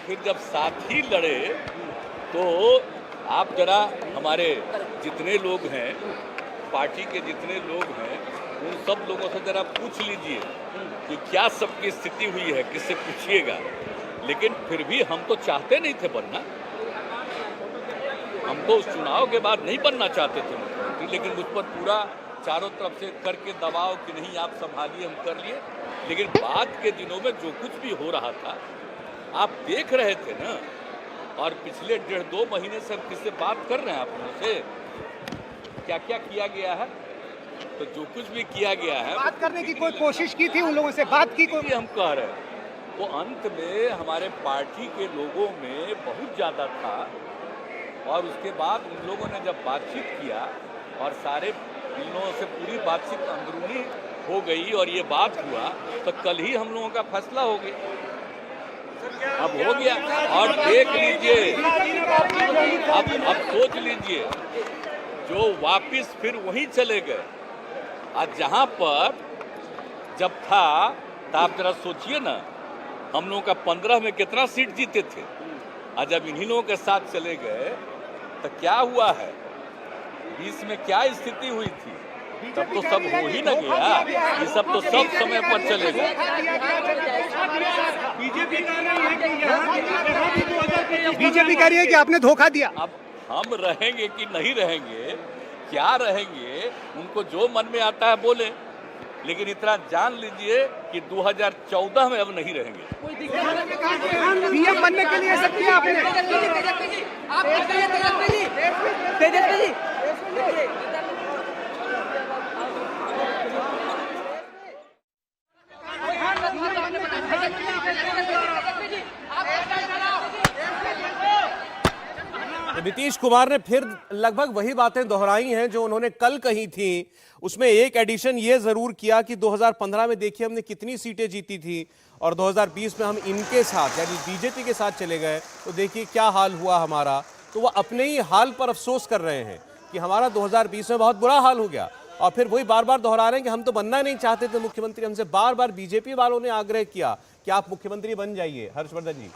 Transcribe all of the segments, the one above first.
फिर जब साथ ही लड़े तो आप जरा हमारे जितने लोग हैं, पार्टी के जितने लोग हैं, उन सब लोगों से जरा पूछ लीजिए कि क्या सबकी स्थिति हुई है, किससे पूछिएगा। लेकिन फिर भी हम तो चाहते नहीं थे बनना, हम तो उस चुनाव के बाद नहीं बनना चाहते थे मुख्यमंत्री, लेकिन मुझ पर पूरा चारों तरफ से करके दबाव कि नहीं आप संभालिए, हम कर लिए। लेकिन बाद के दिनों में जो कुछ भी हो रहा था आप देख रहे थे ना, और पिछले 1.5-2 महीने से हम किससे बात कर रहे हैं आप लोगों से, क्या क्या किया गया है। तो जो कुछ भी किया गया है, बात करने की कोई कोशिश की थी उन लोगों से, बात की कोई? हम कह रहे हैं वो अंत में हमारे पार्टी के लोगों में बहुत ज़्यादा था, और उसके बाद उन लोगों ने जब बातचीत किया और सारे इन लोगों से पूरी बातचीत अंदरूनी हो गई और ये बात हुआ, तो कल ही हम लोगों का फैसला हो गया। अब हो गया, और देख लीजिए, अब सोच लीजिए, जो वापिस फिर वहीं चले गए। आज जहां पर जब था, तो आप जरा सोचिए ना, हम लोगों का 15 में कितना सीट जीते थे, और जब इन्हीं लोगों के साथ चले गए तो क्या हुआ है, 20 में क्या स्थिति हुई थी, तब तो सब हो ही न गया। ये सब तो सब समय पर चलेगा। बीजेपी कह रही है कि आपने धोखा दिया। अब हम रहेंगे कि नहीं रहेंगे, क्या रहेंगे, उनको जो मन में आता है बोले, लेकिन इतना जान लीजिए कि 2014 में अब नहीं रहेंगे। पीएम बनने के लिए सब किया आपने। नीतीश कुमार ने फिर लगभग वही बातें दोहराई हैं जो उन्होंने कल कही थी। उसमें एक एडिशन ये जरूर किया कि 2015 में देखिए हमने कितनी सीटें जीती थी, और 2020 में हम इनके साथ यानी बीजेपी के साथ चले गए तो देखिए क्या हाल हुआ हमारा। तो वो अपने ही हाल पर अफसोस कर रहे हैं कि हमारा 2020 में बहुत बुरा हाल हो गया, और फिर वही बार बार दोहरा रहे हैं कि हम तो बनना नहीं चाहते थे मुख्यमंत्री। हमसे बार बार बीजेपी वालों ने आग्रह किया कि आप मुख्यमंत्री बन जाइए। हर्षवर्धन जी,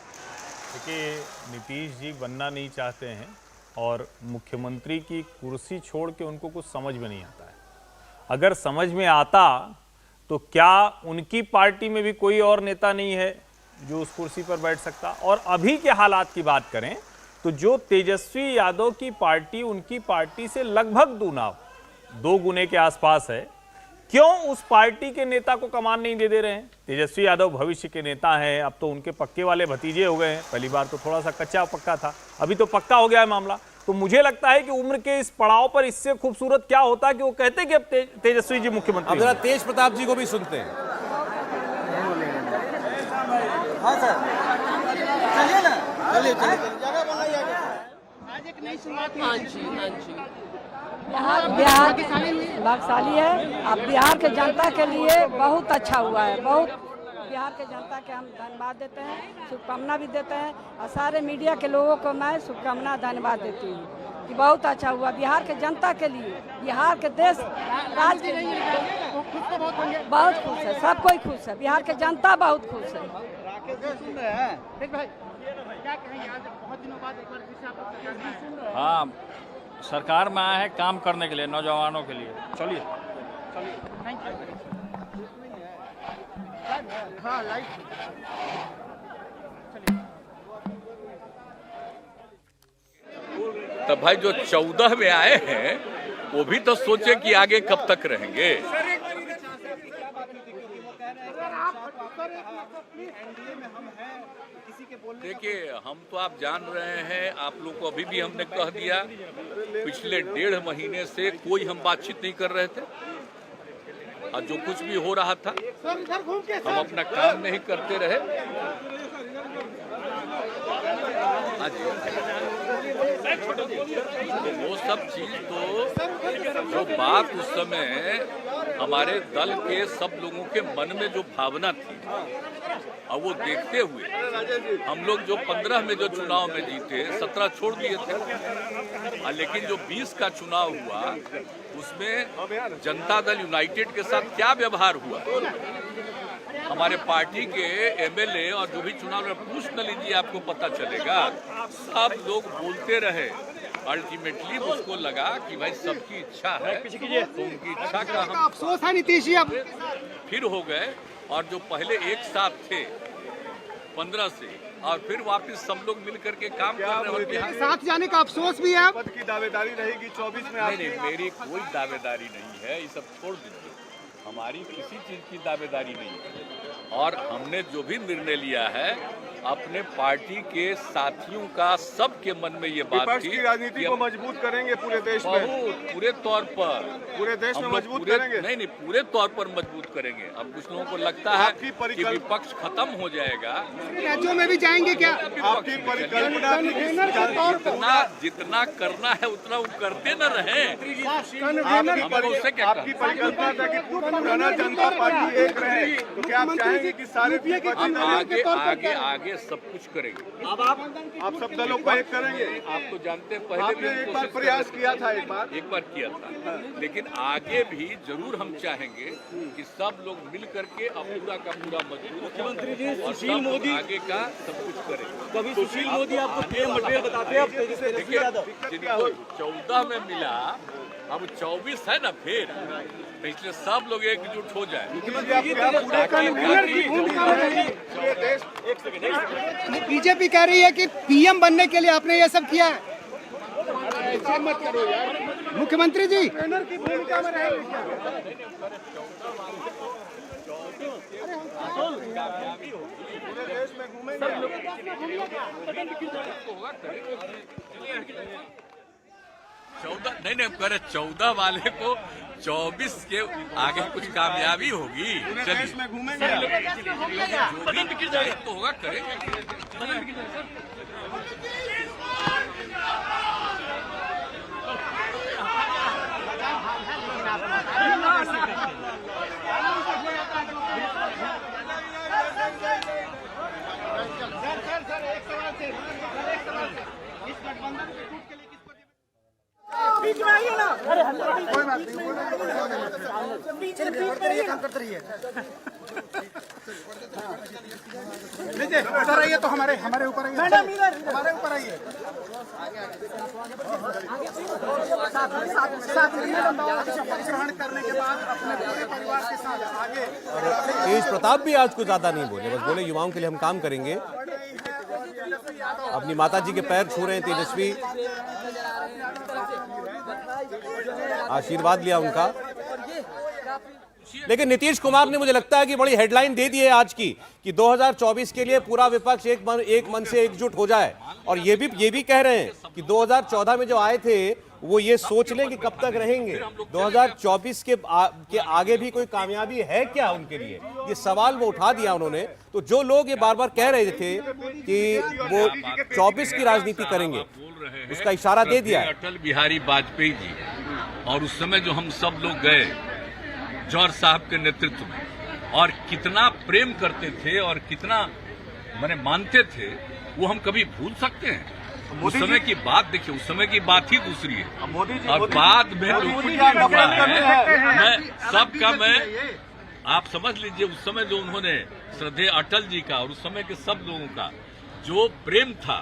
देखिए, नीतीश जी बनना नहीं चाहते हैं और मुख्यमंत्री की कुर्सी छोड़ के उनको कुछ समझ में नहीं आता है। अगर समझ में आता तो क्या उनकी पार्टी में भी कोई और नेता नहीं है जो उस कुर्सी पर बैठ सकता। और अभी के हालात की बात करें तो जो तेजस्वी यादव की पार्टी उनकी पार्टी से लगभग 2 गुने के आसपास है, क्यों उस पार्टी के नेता को कमान नहीं दे रहे हैं। तेजस्वी यादव भविष्य के नेता हैं, अब तो उनके पक्के वाले भतीजे हो गए हैं। पहली बार तो थोड़ा सा कच्चा पक्का था, अभी तो पक्का हो गया है मामला। तो मुझे लगता है कि उम्र के इस पड़ाव पर इससे खूबसूरत क्या होता कि वो कहते कि अब तेजस्वी जी मुख्यमंत्री। अब जरा तेज प्रताप जी को भी सुनते हैं। हाँ सर, चलिए ना, चलिए आज एक नई शुरुआत। हाँ जी बिहार भाग्यशाली है। अब बिहार के जनता के लिए बहुत अच्छा हुआ है, बहुत बिहार के जनता के हम धन्यवाद देते हैं, शुभकामना भी देते हैं, और सारे मीडिया के लोगों को मैं शुभकामना धन्यवाद देती हूँ कि बहुत अच्छा हुआ बिहार के जनता के लिए, बिहार के देश राज्य के लिए बहुत खुश है, सब कोई खुश है, बिहार के जनता बहुत खुश है। हाँ, सरकार में आया है काम करने के लिए, नौजवानों के लिए। चलिए तब भाई जो 14 में आए हैं वो भी तो सोचे कि आगे कब तक रहेंगे। देखिए, हम तो आप जान रहे हैं, आप लोग को अभी भी हमने कह दिया, पिछले 1.5 महीने से कोई हम बातचीत नहीं कर रहे थे, और जो कुछ भी हो रहा था हम अपना काम नहीं करते रहे। तो वो सब चीज, तो जो बात उस समय हमारे दल के सब लोगों के मन में जो भावना थी, और वो देखते हुए हम लोग जो 15 में जो चुनाव में जीते, 17 छोड़ दिए थे, लेकिन जो 20 का चुनाव हुआ उसमें जनता दल यूनाइटेड के साथ क्या व्यवहार हुआ, हमारे पार्टी के एमएलए और जो भी चुनाव में पूछ न लीजिए, आपको पता चलेगा। सब लोग बोलते रहे, अल्टीमेटली उसको लगा कि भाई सबकी इच्छा है, तो उनकी इच्छा का हम अफसोस है नीतीश जी अब फिर हो गए। और जो पहले एक साथ थे 15 से, और फिर वापस सब लोग मिल करके काम कर रहे हैं। साथ जाने का अफसोस भी है अब। पद की दावेदारी रहेगी 24 में। नहीं, मेरी कोई दावेदारी नहीं है, ये सब छोड़ दीजिए। हमारी किसी चीज की दावेदारी नहीं है। और हमने जो भी निर्णय लिया है, अपने पार्टी के साथियों का सबके मन में ये बात विपक्ष थी की राजनीति को मजबूत करेंगे पूरे देश में। बहुत पूरे तौर पर पूरे देश में मजबूत करेंगे। नहीं, पूरे तौर पर मजबूत करेंगे। अब कुछ लोगों को लगता है कि विपक्ष खत्म हो जाएगा। राज्यों में भी जाएंगे क्या? आपकी परिकल्पना जितना करना है उतना वो करते न रहे। आपकी परिकल्पना था कि पुराना जनता पार्टी एक रहे, तो क्या आप चाहेंगे कि सारे आगे सब कुछ करेंगे। अब आप सब दलों को एक करेंगे। आप तो जानते हैं, पहले आपने एक बार प्रयास किया था, एक बार किया था, लेकिन आगे भी जरूर हम चाहेंगे कि सब लोग मिल करके अब पूरा का पूरा मजबूत मुख्यमंत्री जी, और सुशील मोदी आगे का सब कुछ करें। कभी सुशील मोदी आपको प्रेम मटेरियल बताते हैं, अब तेजस्वी यादव जिनको 14 में मिला, अब 24 है ना, फिर पिछले सब लोग एकजुट हो जाए। बीजेपी कह रही है कि पीएम बनने के लिए आपने ये सब किया है। मत करो यार मुख्यमंत्री जी। की भूमिका में पूरे देश में घूमेंगे। 14 नहीं करे 14 वाले को 24 के आगे कुछ कामयाबी होगी। देश में घूमेंगे। जो भी तो होगा करेंगे। ऊपर आइए तो हमारे ऊपर आइए, हमारे ऊपर आइए। ग्रहण करने के बाद अपने पूरे परिवार के साथ आगे। तेज प्रताप भी आज कुछ ज्यादा नहीं बोले, बस बोले युवाओं के लिए हम काम करेंगे। अपनी माता जी के पैर छू रहे हैं तेजस्वी, आशीर्वाद लिया उनका। लेकिन नीतीश कुमार ने मुझे लगता है कि बड़ी हेडलाइन दे दी है आज की कि 2024 के लिए पूरा विपक्ष एक मन से एकजुट हो जाए। और ये भी कह रहे हैं कि 2014 में जो आए थे वो ये सोच लें कि कब तक रहेंगे। 2024 के आगे भी कोई कामयाबी है क्या उनके लिए, ये सवाल वो उठा दिया उन्होंने। तो जो लोग ये बार बार कह रहे थे कि वो 24 की राजनीति करेंगे, उसका इशारा दे दिया है। अटल बिहारी वाजपेयी जी, और उस समय जो हम सब लोग गए जौहर साहब के नेतृत्व में, और कितना प्रेम करते थे और कितना मानते थे, वो हम कभी भूल सकते हैं? उस समय की बात देखिए, उस समय की बात ही दूसरी है। और बाद में जो कुछ भी हुआ है, मैं आप समझ लीजिए, उस समय जो उन्होंने श्रद्धेय अटल जी का और उस समय के सब लोगों का जो प्रेम था,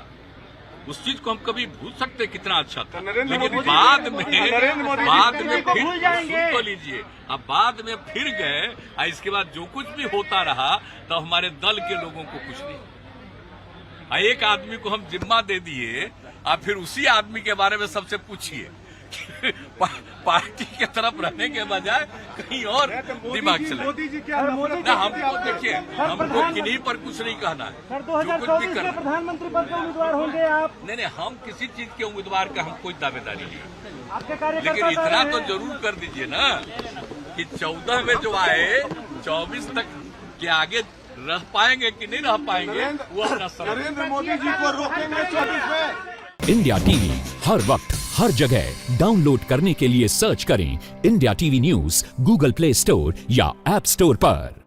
उस चीज को हम कभी भूल सकते कितना अच्छा था। लेकिन बाद में फिर सुन तो लीजिए, अब बाद में फिर गए, और इसके बाद जो कुछ भी होता रहा तो हमारे दल के लोगों को कुछ नहीं। एक आदमी को हम जिम्मा दे दिए, और फिर उसी आदमी के बारे में सबसे पूछिए पार्टी के तरफ रहने के बजाय कहीं और दिमाग चले। ना हमको देखिए, हमको किन्हीं पर कुछ नहीं कहना है, जो कुछ भी करना। प्रधानमंत्री पद के उम्मीदवार होंगे आप? नहीं, हम किसी चीज के उम्मीदवार का हम कोई दावेदारी नहीं। आपके कार्यकर्ता लेकिन इतना तो जरूर कर दीजिए ना कि 14 में जो आए 24 तक के आगे रह पाएंगे कि नहीं रह पाएंगे, वो अपना नरेंद्र मोदी जी को रोकेंगे 24 में। इंडिया टीवी हर वक्त हर जगह डाउनलोड करने के लिए सर्च करें India TV news Google play store या ऐप स्टोर पर।